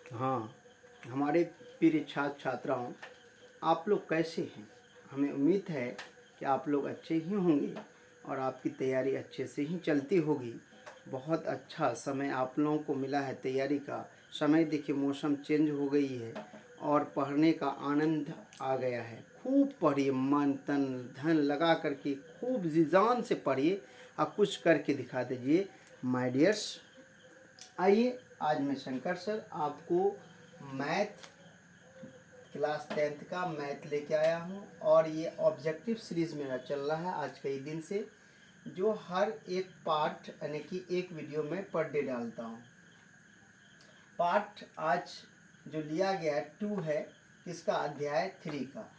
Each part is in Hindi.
हाँ, हमारे प्रिय छात्र छात्राओं, आप लोग कैसे हैं? हमें उम्मीद है कि आप लोग अच्छे ही होंगे और आपकी तैयारी अच्छे से ही चलती होगी। बहुत अच्छा समय आप लोगों को मिला है तैयारी का। समय देखिए, मौसम चेंज हो गई है और पढ़ने का आनंद आ गया है। खूब पढ़िए, मन तन धन लगा करके खूब जी जान से पढ़िए और कुछ करके दिखा दीजिए। माय डियर्स, आइए आज मैं शंकर सर आपको मैथ क्लास 10th का मैथ लेके आया हूँ और ये ऑब्जेक्टिव सीरीज़ मेरा चल रहा है आज कई दिन से, जो हर एक पार्ट यानी कि एक वीडियो में पर डे डालता हूँ। पार्ट आज जो लिया गया है 2 है, इसका अध्याय 3 का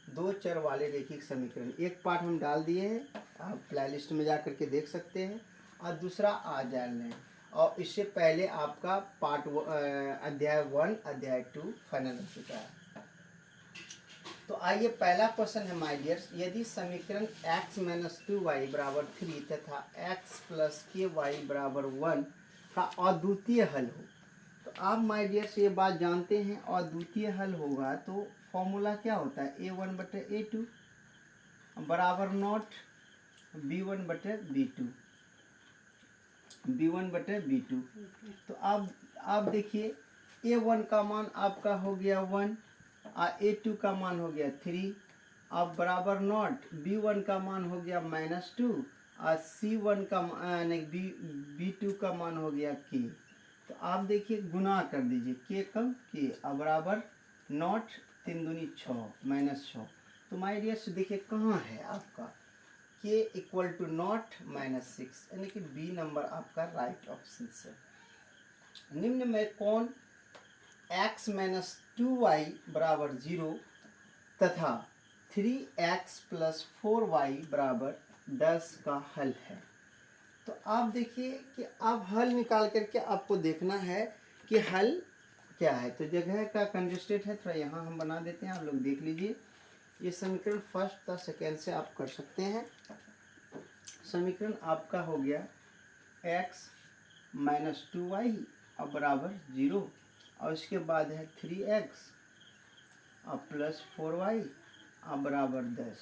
दो चर वाले रैखिक समीकरण। एक पार्ट हम डाल दिए हैं, आप प्ले लिस्ट में जा करके देख सकते हैं, और दूसरा आज डाल लें। और इससे पहले आपका पार्ट अध्याय 1 अध्याय 2 फाइनल हो चुका है। तो आइए, पहला क्वेश्चन है माय डियर्स, यदि समीकरण x माइनस 2y बराबर 3 तथा x प्लस के वाई बराबर 1 का अद्वितीय हल हो, तो आप माय डियर्स ये बात जानते हैं, अद्वितीय हल होगा तो फॉर्मूला क्या होता है, a1/a2 बराबर नॉट b1/b2, b1/b2। तो आप देखिए, a1 का मान आपका हो गया 1 और a2 का मान हो गया 3, अब बराबर नॉट b1 का मान हो गया -2 और c1 का b2 का मान हो गया k। तो आप देखिए, गुना कर दीजिए, k कम k, अब बराबर नॉट 3 दूनी 6 -6। तो माय डियर्स देखिए कहाँ है आपका k इक्वल टू नॉट -6, यानी कि बी नंबर आपका राइट ऑप्शन है। निम्न में कौन x माइनस 2y बराबर 0 तथा 3x प्लस 4y बराबर 10 का हल है? तो आप देखिए कि अब हल निकाल करके आपको देखना है कि हल क्या है। तो जगह का कंजस्टेड है, थोड़ा यहाँ हम बना देते हैं, आप लोग देख लीजिए। ये समीकरण फर्स्ट या सेकेंड से आप कर सकते हैं। समीकरण आपका हो गया x माइनस 2y अब बराबर 0, और इसके बाद है 3x अब प्लस 4y अब बराबर 10।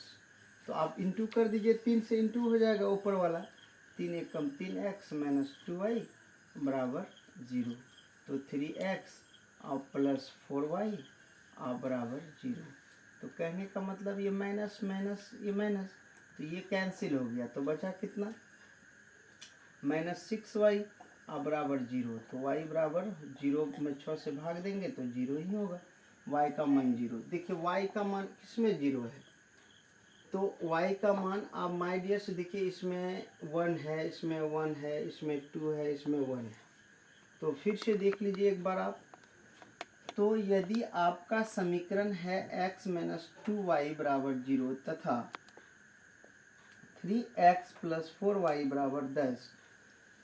तो आप इंटू कर दीजिए, 3 से इंटू हो जाएगा ऊपर वाला, 3 एकम 3x माइनस 2y बराबर 0। तो 3x अब प्लस 4y अब बराबर 0। तो कहने का मतलब ये माइनस माइनस ये माइनस, तो ये कैंसिल हो गया, तो बचा कितना, -6y अब बराबर 0। तो y बराबर 0 में 6 से भाग देंगे तो 0 ही होगा। y का मान 0, देखिए y का मान किसमें 0 है, तो y का मान आप माय डियर्स देखिए, इसमें 1 है, इसमें 1 है, इसमें 2 है, इसमें 1 है। तो फिर से देख लीजिए एक बार आप। तो यदि आपका समीकरण है x माइनस 2y बराबर 0 तथा 3x प्लस 4y बराबर 10,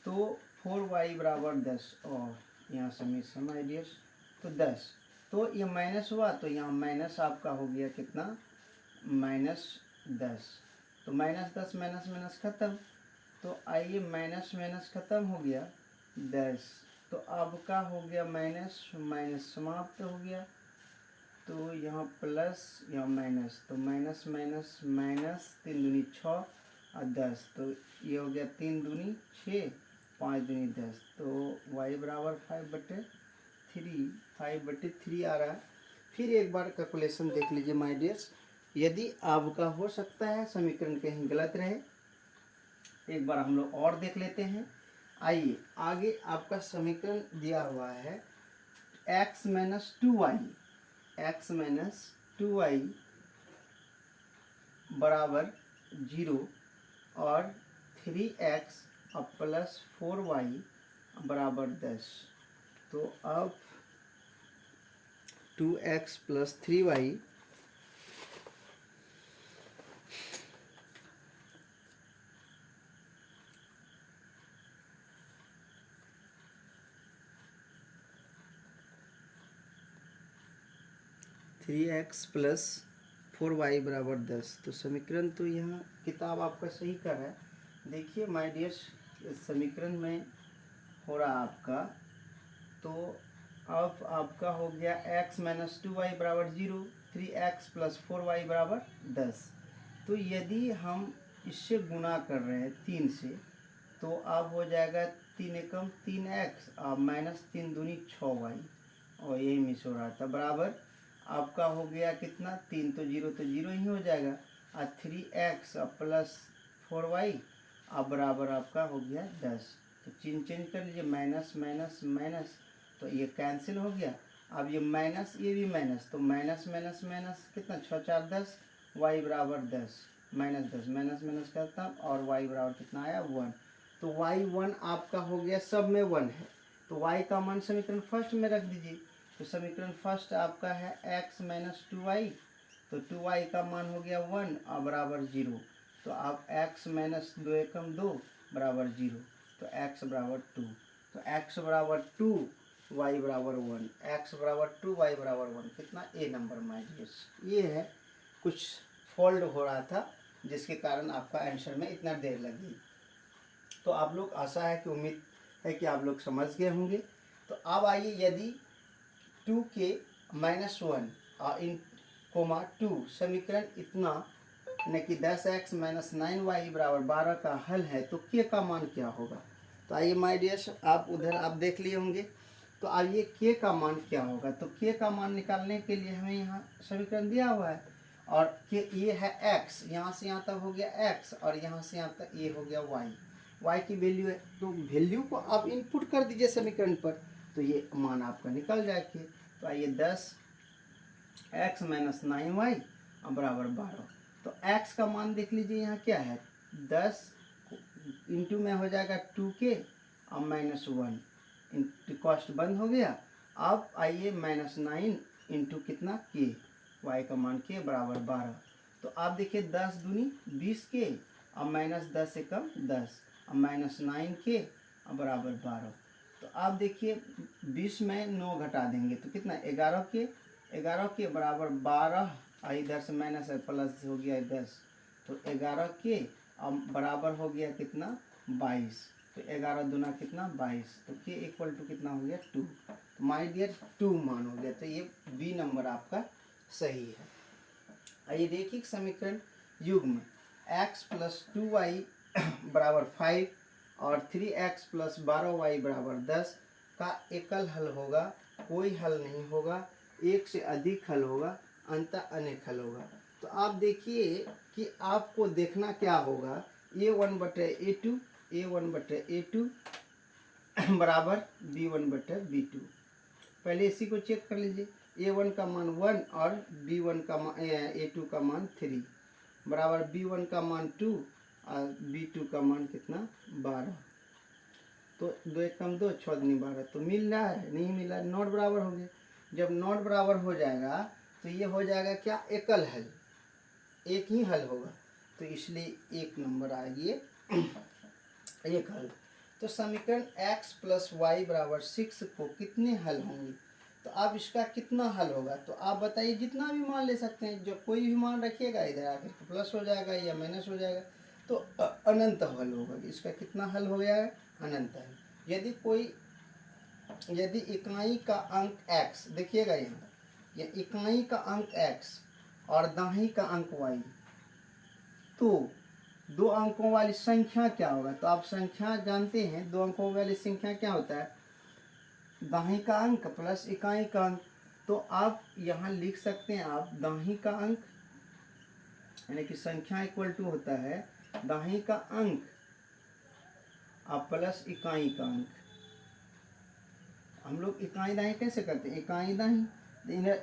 तो 4y बराबर 10 और यहाँ समीकरण आइडियस तो 10, तो ये माइनस हुआ, तो यहाँ माइनस आपका हो गया कितना, -10। तो -10 माइनस माइनस खत्म, तो आइए माइनस माइनस खत्म हो गया 10, तो अब का हो गया माइनस माइनस समाप्त हो गया, तो यहाँ प्लस यहाँ माइनस, तो माइनस माइनस माइनस 3 दूनी 6 और 10, तो ये हो गया 3 दूनी 6 5 दूनी 10। तो y बराबर 5/3, 5/3 आ रहा है। फिर एक बार कैलकुलेशन देख लीजिए माय डियर्स, यदि आपका हो सकता है समीकरण कहीं गलत रहे, एक बार हम लोग और देख लेते हैं। आइए आगे, आपका समीकरण दिया हुआ है x minus 2y, x minus 2y बराबर 0 और 3x अब प्लस 4y बराबर 10। तो अब 2x plus 3y three x plus 4y बराबर 10। तो समीकरण तो यहाँ किताब आपका सही कर है। देखिए माय डियर्स, समीकरण में हो रहा आपका, तो अब आपका हो गया x माइनस 2y बराबर 0, 3x प्लस 4y बराबर 10। तो यदि हम इससे गुना कर रहे हैं 3 से, तो अब हो जाएगा 3 एकम 3x और माइनस 3 दूनी 6y, और यही मिस हो रहा था, बराबर आपका हो गया कितना, 3 तो जीरो ही हो जाएगा, और 3x और प्लस 4y अब बराबर आपका हो गया 10। तो चिन्ह चेंज कर लीजिए, माइनस माइनस माइनस, तो ये कैंसिल हो गया। अब ये माइनस, ये भी माइनस, तो माइनस माइनस माइनस कितना, 6 4 10, y बराबर 10, माइनस 10, माइनस माइनस करता, और y बराबर कितना आया, 1। तो y1 आपका हो गया, सब में 1 है, तो y का मान समीकरण फर्स्ट में रख दीजिए। तो समीकरण फर्स्ट आपका है x माइनस 2y, तो 2y का मान हो गया 1 और बराबर 0। तो आप x माइनस 2 एकम 2 बराबर 0, तो x बराबर 2, तो x बराबर 2, y बराबर 1, x बराबर 2, y बराबर 1, कितना, ए नंबर माय डियर्स। ये है, कुछ फॉल्ट हो रहा था जिसके कारण आपका आंसर में इतना देर लगी। तो आप लोग, आशा है कि, उम्मीद है कि आप लोग समझ गए होंगे। तो अब आइए, यदि 2k माइनस 1 और इन कोमा 2 समीकरण इतना यानी कि 10x माइनस 9y बराबर 12 का हल है, तो k का मान क्या होगा। तो आइए माय डियर्स, आप उधर आप देख लिए होंगे। तो आइए k का मान क्या होगा। तो k का मान निकालने के लिए हमें यहाँ समीकरण दिया हुआ है, और k ये है x, यहाँ से यहाँ तक हो गया x, और यहाँ से यहाँ तक ये हो गया y की वैल्यू है। तो वैल्यू को आप इनपुट कर दीजिए समीकरण पर, तो ये मान आपका निकल जाएगा। तो आइए 10x माइनस 9y बराबर 12। तो x का मान देख लीजिए, यहाँ क्या है, 10 इंटू में हो जाएगा 2k और माइनस 1, इंटू कॉस्ट बंद हो गया। अब आइए माइनस 9 इंटू कितना k, y का मान k बराबर 12। तो आप देखिए 10 दूनी 20k और माइनस 10 से कम 10 और माइनस 9k और बराबर 12। तो आप देखिए 20 में 9 घटा देंगे तो कितना, 11k बराबर 12, और इधर से माइनस है प्लस हो गया 10, तो 11k और बराबर हो गया कितना, 22। तो 11 दूना कितना, 22, तो k इक्वल टू कितना हो गया, 2। तो माय डियर 2 मान हो गया। तो ये बी नंबर आपका सही है। आइए देखिए समीकरण युग्म x प्लस 2y बराबर 5 और 3x प्लस 12y बराबर 10 का एकल हल होगा, कोई हल नहीं होगा, एक से अधिक हल होगा, अंततः अनेक हल होगा। तो आप देखिए कि आपको देखना क्या होगा, a1/a2 a1/a2 बराबर b1/b2। पहले इसी को चेक कर लीजिए, a1 का मान 1 और b1 का मान a2 का मान 3 बराबर b1 का मान 2 और b2 का मान कितना, 12। तो 2 एकम 2, 6 दूनी 12, तो मिल रहा है, नहीं मिल रहा है, नॉट बराबर हो गया। जब नॉट बराबर हो जाएगा तो ये हो जाएगा क्या, एकल हल, एक ही हल होगा, तो इसलिए एक नंबर आएगी एक हल। तो समीकरण x प्लस वाई बराबर 6 को कितने हल होंगे। तो अब इसका कितना हल होगा, तो आप बताइए, जितना भी मान ले सकते हैं, जो कोई भी मान रखिएगा इधर आकर प्लस हो जाएगा या माइनस हो जाएगा, तो अनंत हल होगा। इसका कितना हल हो जाएगा, अनंत हल। यदि इकाई का अंक x, देखिएगा यहाँ, या इकाई का अंक x और दाहिनी का अंक y, तो दो अंकों वाली संख्या क्या होगा। तो आप संख्या जानते हैं, दो अंकों वाली संख्या क्या होता है, दाहिनी का अंक प्लस इकाई का अंक। तो आप यहाँ लिख सकते हैं, आप दाहिनी का अंक यानी कि संख्या इक्वल टू होता है दाहिनी का अंक और प्लस इकाई का अंक। हम लोग इकाई दाएं कैसे करते हैं, इकाई दाएं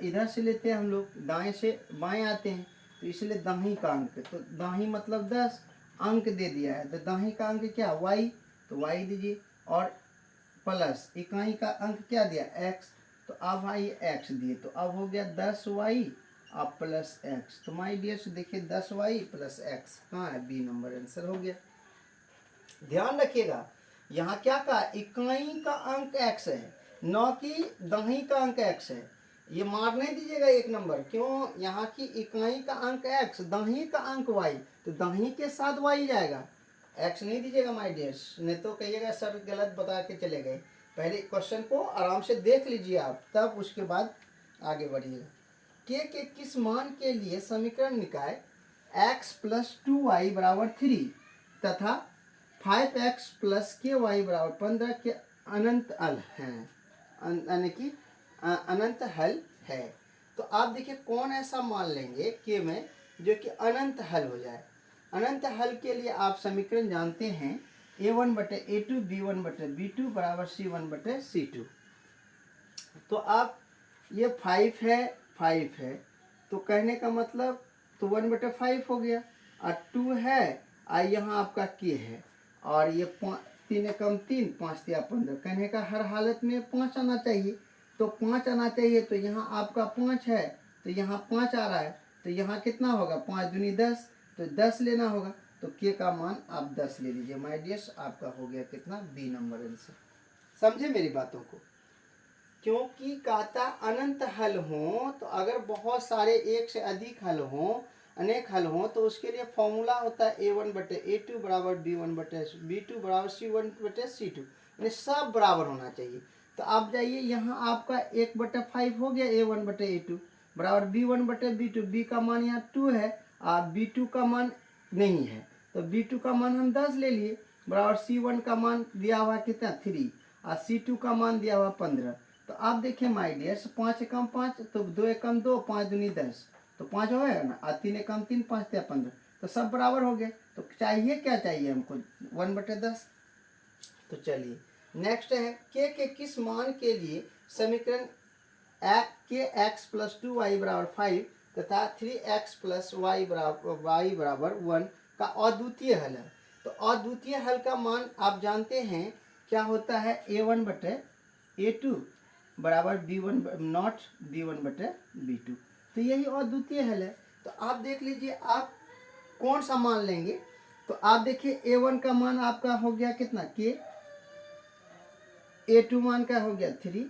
इधर से लेते हैं हम लोग, दाएं से बाएं आते हैं, तो इसलिए दाहिनी का अंक, तो दाहिनी मतलब 10 अंक दे दिया है, तो दाहिनी का अंक क्या, y, तो y दीजिए, और प्लस इकाई का अंक क्या दिया, x, तो अब आइए x दिए, तो अब हो गया 10y और प्लस x। तो माय डियर देखिए 10y प्लस x कहाँ है, बी नंबर आंसर हो गया। ध्यान रखिएगा, यहाँ क्या कहा, इकाई का अंक x है, न कि दाहिनी का अंक x है। ये मार नहीं दीजिएगा एक नंबर, क्यों, यहाँ की इकाई का अंक x, दाहिनी का अंक y, तो दाहिनी के साथ y जाएगा, x नहीं दीजिएगा माय डियर्स, नहीं तो कहिएगा सर गलत बता के चले गए। पहले क्वेश्चन को आराम से देख लीजिए आप, तब उसके बाद आगे बढ़िएगा। के किस मान के लिए समीकरण निकाय x प्लस 2y बराबर 3 तथा 5x प्लस के वाई बराबर 15 के अनंत हल हैं, यानी कि अनंत हल है। तो आप देखिए कौन ऐसा मान लेंगे के में जो कि अनंत हल हो जाए। अनंत हल के लिए आप समीकरण जानते हैं a1 बटे a2 b1 बटे b2 बराबर c1 बटे c2। तो आप ये 5 है तो कहने का मतलब तो 1 बटे 5 हो गया, और 2 है और यहाँ आपका के है, और ये 3 एकम 3 5 या 15, कहने का हर हालत में 5 आना चाहिए। तो 5 आना चाहिए, तो यहाँ आपका 5 है तो यहाँ 5 आ रहा है, तो यहाँ कितना होगा 5 दूनी 10, तो 10 लेना होगा। तो के का मान आप 10 ले लीजिए माय डियर्स, आपका हो गया कितना बी नंबर आंसर। समझे मेरी बातों को? क्योंकि कहता अनंत हल हो, तो अगर बहुत सारे एक से अधिक हल हो, अनेक हल हो, तो उसके लिए फॉर्मूला होता है a1 बटे a2 बराबर b1 बटे b2 बराबर c1 बटे c2, यानी सब बराबर होना चाहिए। तो आप जाइए यहाँ आपका 1 बटे 5 हो गया a1 बटे a2 बराबर b1 बटे b2, b का मान यहाँ 2 है और b2 का मान नहीं है, तो b2 का मान हम 10 ले लिए, बराबर c1 का मान दिया हुआ कितना 3 और c2 का मान दिया हुआ 15। तो आप देखिए माय डियर्स 5 एकम 5, तो 2 एकम 2 5 दूनी 10, तो 5 हो गया ना, और 3 एकम 3 5 या 15, तो सब बराबर हो गए। तो चाहिए क्या चाहिए हमको 1 बटे 10। तो चलिए नेक्स्ट है के किस मान के लिए समीकरण के एक्स प्लस 2y बराबर 5 तथा 3x प्लस y बराबर 1 का अद्वितीय हल है। तो अद्वितीय हल का मान आप जानते हैं क्या होता है a1 बटे a2 बराबर b1 नॉट b1 बटे b2, तो यही अद्वितीय हल है। तो आप देख लीजिए आप कौन सा मान लेंगे। तो आप देखिए a1 का मान आपका हो गया कितना के, a2 मान का हो गया 3,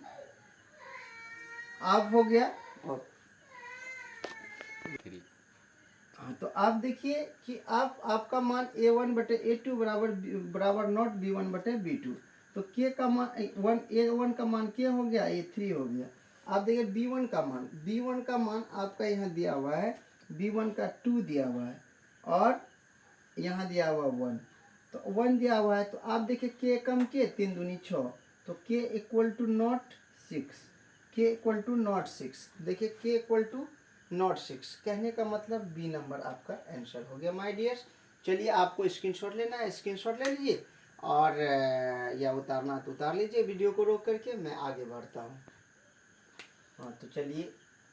आप हो गया और हाँ, तो आप देखिए कि आपका मान a1 बटे a2 बराबर नॉट b1 बटे b2, तो के का मान a1 का मान क्या हो गया a3 हो गया। आप देखिए b1 का मान आपका यहाँ दिया हुआ है, b1 का 2 दिया हुआ है और यहाँ दिया हुआ 1, तो 1 दिया हुआ है। तो आप देखिए के कम के 3 दूनी 6, तो के इक्वल टू नॉट 6, के इक्वल टू नॉट 6, देखिए के इक्वल टू नॉट 6, कहने का मतलब बी नंबर आपका आंसर हो गया माय डियर्स। चलिए आपको स्क्रीनशॉट लेना है, स्क्रीनशॉट ले लीजिए, और या उतारना तो उतार लीजिए वीडियो को रोक करके, मैं आगे बढ़ता हूँ। हाँ तो चलिए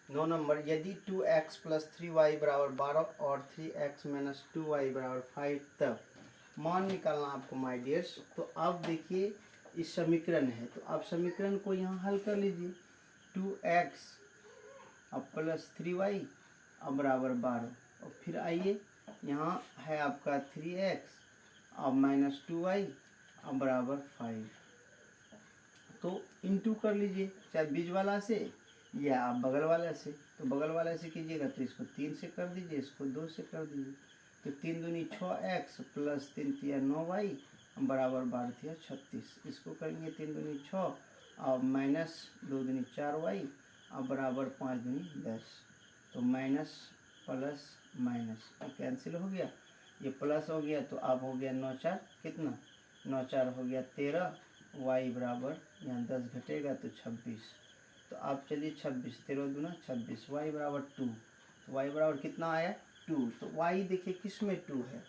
9 नंबर, यदि 2x प्लस 3y बराबर 12 और 3x माइनस 2y बराबर 5 तब मान निकालना आपको माय डियर्स। तो आप देखिए इस समीकरण है, तो आप समीकरण को यहाँ हल कर लीजिए। 2x अब प्लस 3y अब बराबर 12, और फिर आइए यहाँ है आपका 3x अब माइनस 2y अब बराबर 5, तो इंटू कर लीजिए चाहे बीच वाला से या आप बगल वाला से। तो बगल वाला से कीजिएगा तो इसको 3 से कर दीजिए, इसको 2 से कर दीजिए, तो 3 दूनी 6x प्लस 3 तिया 9y बराबर 12 तिया 36, इसको करेंगे 3 दूनी 6 और माइनस 2 दूनी 4y अब बराबर 5 दूनी 10, तो माइनस प्लस माइनस कैंसिल हो गया, ये प्लस हो गया, तो अब हो गया 9 4 कितना 9 4 हो गया 13, y बराबर यहाँ 10 घटेगा तो 26, तो आप चलिए 26 13 दूना 26, y बराबर 2, तो y बराबर कितना आया 2, तो y देखिए किस में 2 है,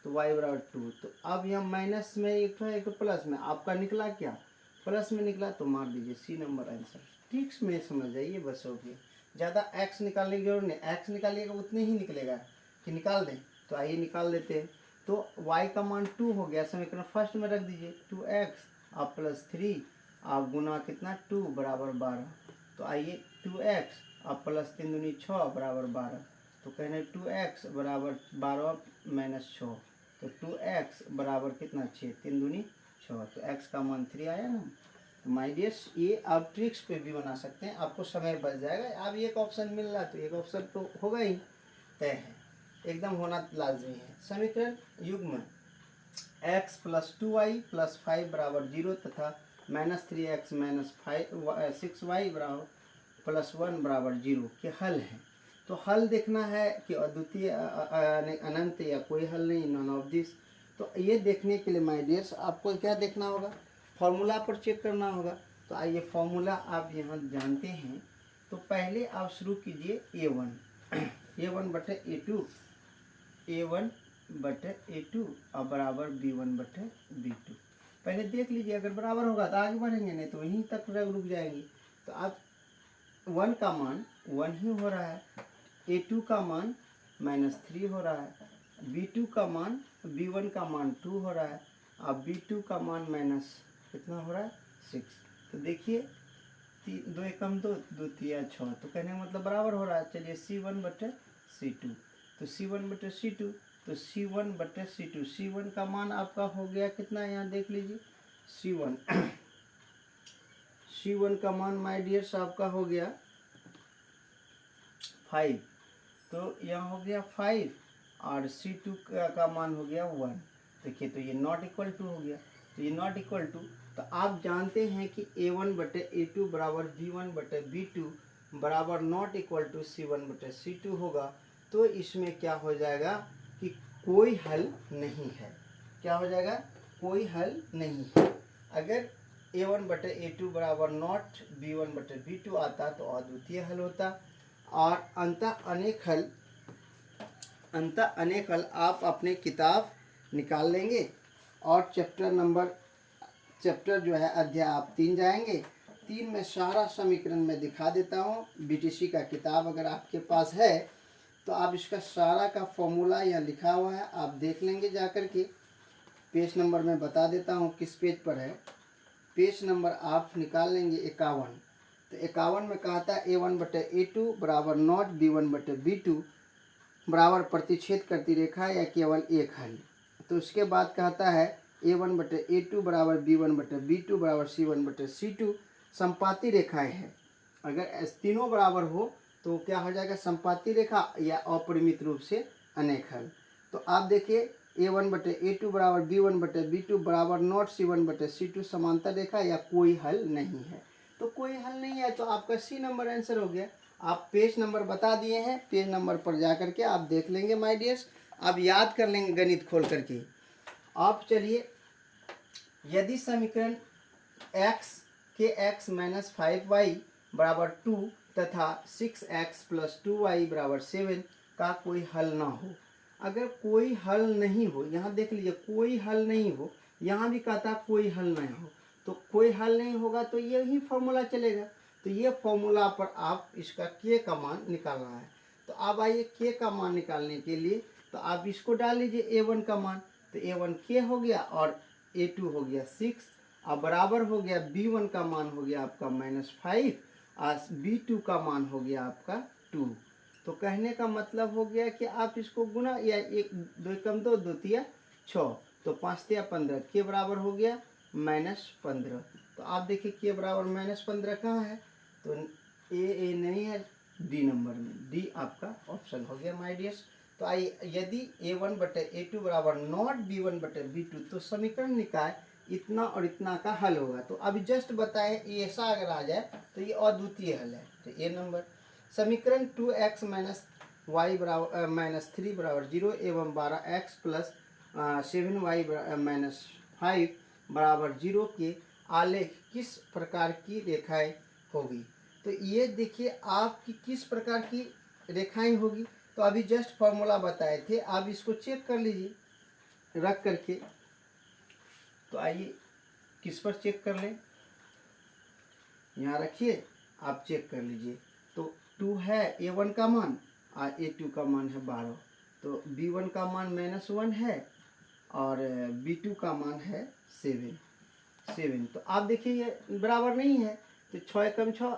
तो y बराबर 2, तो अब यहाँ माइनस में एक तो है एक तो प्लस में, आपका निकला क्या प्लस में निकला, तो मार दीजिए सी नंबर आंसर। ठीक में समझ जाइए बस हो गया, ज़्यादा x निकालने की जरूरत नहीं, x निकालिएगा उतने ही निकलेगा कि निकाल दें, तो आइए निकाल देते हैं। तो y का मान 2 हो गया, समीकरण फर्स्ट में रख दीजिए 2x आप प्लस 3 आप गुना कितना 2 बराबर 12, तो आइए 2x आप प्लस 3 दूनी 6 बराबर 12, तो कहने 2x बराबर 12 माइनस 6, तो 2x बराबर कितना 6 3 दूनी 6, तो x का मान 3 आया ना। तो माय डियर्स ये आप ट्रिक्स पे भी बना सकते हैं, आपको समय बच जाएगा। अब एक ऑप्शन मिल रहा तो एक ऑप्शन तो होगा ही, तय है, एकदम होना लाजमी है। समीकरण युग्म x प्लस 2y प्लस 5 बराबर 0 तथा -3x -6y बराबर +1 बराबर 0 के हल हैं। तो हल देखना है कि अद्वितीय अनंत या कोई हल नहीं, नॉन ऑफ दिस। तो ये देखने के लिए माय डियर्स आपको क्या देखना होगा, फॉर्मूला पर चेक करना होगा। तो आइए फॉर्मूला आप यहाँ जानते हैं। तो पहले आप शुरू कीजिए a1 बटे a2 और बराबर b1 बटे b2। पहले देख लीजिए, अगर बराबर होगा तो आगे बढ़ेंगे, नहीं तो वहीं तक रुक जाएंगे। तो आप 1 का मान 1 ही हो रहा है, a2 का मान -3 हो रहा है, b2 का मान b1 का मान 2 हो रहा है, अब b2 का मान माइनस कितना हो रहा है 6। तो देखिए 2 एकम 2, 2 तिया 6, तो कहने का मतलब बराबर हो रहा है। चलिए c1 बटे c2, तो c1 बटे c2, तो c1 बटे c2, c1 का मान आपका हो गया कितना, यहाँ देख लीजिए c1 का मान माय डियर्स आपका हो गया 5, तो यहाँ हो गया 5 और c2 का मान हो गया 1। देखिए तो ये नॉट इक्वल टू हो गया, तो ये नॉट इक्वल टू। तो आप जानते हैं कि a1 बटे a2 बराबर b1 बटे b2 बराबर नॉट इक्वल टू c1 बटे c2 होगा। तो इसमें क्या हो जाएगा कि कोई हल नहीं है। क्या हो जाएगा, कोई हल नहीं है। अगर a1 बटे a2 बराबर नॉट b1 बटे b2 आता तो अद्वितीय हल होता। और अंतः अनेक हल आप अपने किताब निकाल लेंगे और चैप्टर जो है अध्याय आप 3 जाएंगे। 3 में सारा समीकरण मैं दिखा देता हूँ। बीटीसी का किताब अगर आपके पास है तो आप इसका सारा का फॉर्मूला यहाँ लिखा हुआ है, आप देख लेंगे जाकर के। पेज नंबर मैं बता देता हूँ किस पेज पर है। पेज नंबर आप निकाल लेंगे 51। तो 51 में कहता है a1 बटे a2 बराबर नॉट b1 बटे b2 बराबर प्रतिच्छेद करती रेखा या केवल एक हल। तो उसके बाद कहता है a1 बटे a2 बराबर b1 बटे b2 बराबर c1 बटे c2 संपाती रेखाएं हैं। अगर तीनों बराबर हो तो क्या हो जाएगा, संपाती रेखा या अपरिमित रूप से अनेक हल। तो आप देखिए a1 बटे a2 बराबर b1 बटे b2 बराबर नॉट c1 बटे c2 समांतर रेखा या कोई हल नहीं है। तो कोई हल नहीं है तो आपका सी नंबर आंसर हो गया। आप पेज नंबर बता दिए हैं, पेज नंबर पर जा करके आप देख लेंगे माय डियर्स, आप याद कर लेंगे गणित खोल करके। आप चलिए, यदि समीकरण x माइनस 5y बराबर 2 तथा 6x प्लस 2y बराबर 7 का कोई हल ना हो। अगर कोई हल नहीं हो, यहाँ देख लीजिए कोई हल नहीं हो, यहाँ भी कहता कोई हल नहीं हो। तो कोई हल नहीं होगा तो यही फॉर्मूला चलेगा। तो ये फॉर्मूला पर आप इसका k का मान निकालना है। तो अब आइए k का मान निकालने के लिए तो आप इसको डाल लीजिए a1 का मान, तो a1 k हो गया और a2 हो गया 6 और बराबर हो गया b1 का मान हो गया आपका -5 और b2 का मान हो गया आपका 2। तो कहने का मतलब हो गया कि आप इसको गुना या 1 2 एकम 2 2 तिया 6, तो 5 तिया 15 के बराबर हो गया -15। तो आप देखिए के बराबर -15 कहाँ है, तो ए नहीं है, डी नंबर में, डी आपका ऑप्शन हो गया माय डियर्स। तो आइए, यदि a1 बटे a2 बराबर नॉट b1 बटे b2 तो समीकरण निकाय इतना और इतना का हल होगा। तो अभी जस्ट बताए ऐसा अगर आ जाए तो ये अद्वितीय हल है। तो ए नंबर समीकरण 2x माइनस वाई बराबर -3 बराबर 0 एवं 12x प्लस 7y माइनस 5 बराबर 0 के आलेख किस प्रकार की रेखाएं होगी। तो ये देखिए आपकी किस प्रकार की रेखाएं होगी। तो अभी जस्ट फॉर्मूला बताए थे, आप इसको चेक कर लीजिए रख करके। तो आइए किस पर चेक कर लें, यहाँ रखिए आप चेक कर लीजिए। तो 2 है a1 का मान और a2 का मान है 12, तो b1 का मान -1 है और b2 का मान है 7। तो आप देखिए ये बराबर नहीं है, तो 6 एकम 6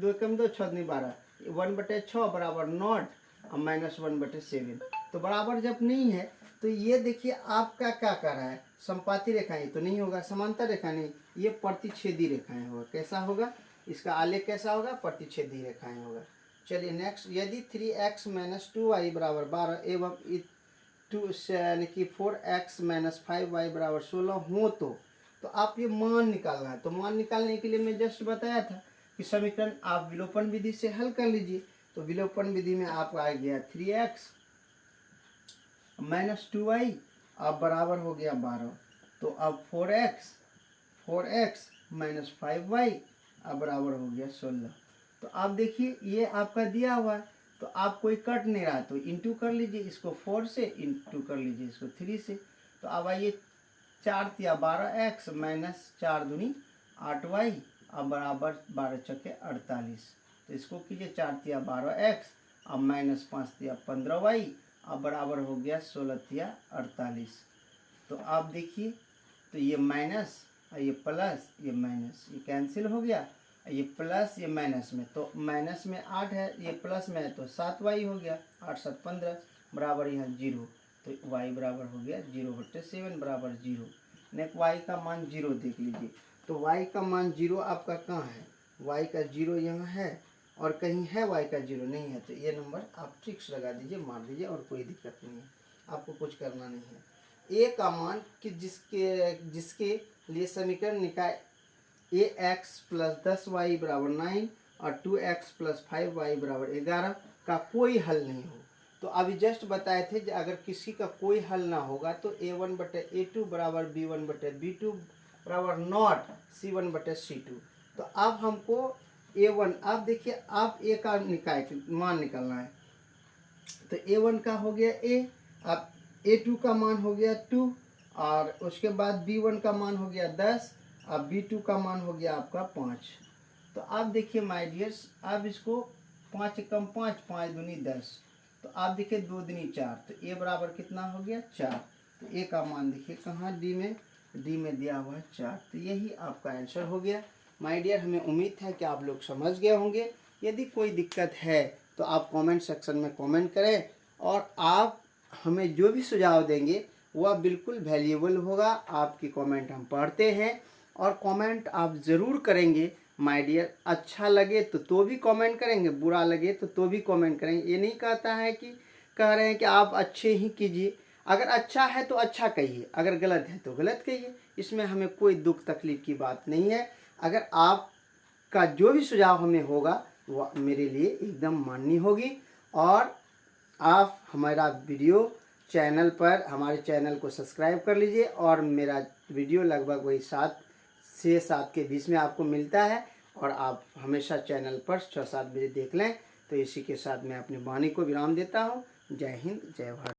2 एकम 2 6 नहीं 12, 1/6 बराबर नॉट और -1/7। तो बराबर जब नहीं है तो ये देखिए आपका क्या कर रहा है, संपाती रेखाएं तो नहीं होगा, समांतर रेखा नहीं, ये प्रतिच्छेदी रेखाएं होगा। कैसा होगा इसका आलेख, कैसा होगा, प्रतिच्छेदी रेखाएं होगा। चलिए नेक्स्ट, यदि 3x माइनस 2y बराबर 12 एवं 2 यानी कि 4x माइनस 5y बराबर 16 हो तो तो आप ये मान निकालना है। तो मान निकालने के लिए मैं जस्ट बताया था कि समीकरण आप विलोपन विधि से हल कर लीजिए। तो विलोपन विधि में आपका आ गया 3x माइनस 2y अब बराबर हो गया 12। तो अब 4x माइनस 5y अब बराबर हो गया 16। तो आप देखिए ये आपका दिया हुआ है, तो आप कोई कट नहीं रहा, तो इंटू कर लीजिए इसको 4 से, इंटू कर लीजिए इसको 3 से। तो अब आइए 4 तिया 12x माइनस 4 दूनी 8y अब बराबर 12 चौके 48। तो इसको कीजिए 4 तिया 12x अब माइनस 5 तिया 15y अब बराबर हो गया 16 तिया 48। तो आप देखिए, तो ये माइनस और ये प्लस, ये माइनस, ये कैंसिल हो गया, ये प्लस ये माइनस में, तो माइनस में 8 है, ये प्लस में है तो 7y हो गया, 8 7 15 बराबर यहाँ 0। तो y बराबर हो गया 0/7 बराबर 0। नेक्स्ट y का मान 0 देख लीजिए। तो y का मान 0 आपका कहाँ है, y का 0 यहाँ है और कहीं है y का 0 नहीं है। तो ये नंबर आप फिक्स लगा दीजिए, मार दीजिए और कोई दिक्कत नहीं है, आपको कुछ करना नहीं है। a का मान कि जिसके लिए समीकरण निकाय ax प्लस 10y बराबर 9 और 2x प्लस 5y बराबर 11 का कोई हल नहीं हो। तो अभी जस्ट बताए थे कि अगर किसी का कोई हल ना होगा तो a1/a2 बराबर b1/b2 बराबर नॉट c1/c2। तो अब हमको a1, आप देखिए आप a का मान निकालना है। तो a1 का हो गया a, अब a2 का मान हो गया 2 और उसके बाद b1 का मान हो गया 10, अब b2 का मान हो गया आपका 5। तो आप देखिए माय डियर्स, आप इसको 5 एकम 5, 5 दूनी 10, तो आप देखिए 2 दूनी 4, तो a बराबर कितना हो गया 4। तो a का मान देखिए कहाँ डी में दिया हुआ है 4। तो यही आपका आंसर हो गया। माय डियर, हमें उम्मीद है कि आप लोग समझ गए होंगे। यदि कोई दिक्कत है तो आप कमेंट सेक्शन में कमेंट करें और आप हमें जो भी सुझाव देंगे वह बिल्कुल वैल्यूएबल होगा। आपकी कमेंट हम पढ़ते हैं और कमेंट आप ज़रूर करेंगे माय डियर। अच्छा लगे तो भी कमेंट करेंगे, बुरा लगे तो भी कमेंट करेंगे। ये नहीं कहता है कि कह रहे हैं कि आप अच्छे ही कीजिए, अगर अच्छा है तो अच्छा कहिए, अगर गलत है तो गलत कहिए, इसमें हमें कोई दुख तकलीफ की बात नहीं है। अगर आपका जो भी सुझाव हमें होगा वह मेरे लिए एकदम मान्य होगी। और आप हमारा वीडियो चैनल पर हमारे चैनल को सब्सक्राइब कर लीजिए और मेरा वीडियो लगभग वही 7 से 7 के बीच में आपको मिलता है और आप हमेशा चैनल पर 6-7 बजे देख लें। तो इसी के साथ मैं अपनी वाणी को विराम देता हूँ। जय हिंद, जय भारत।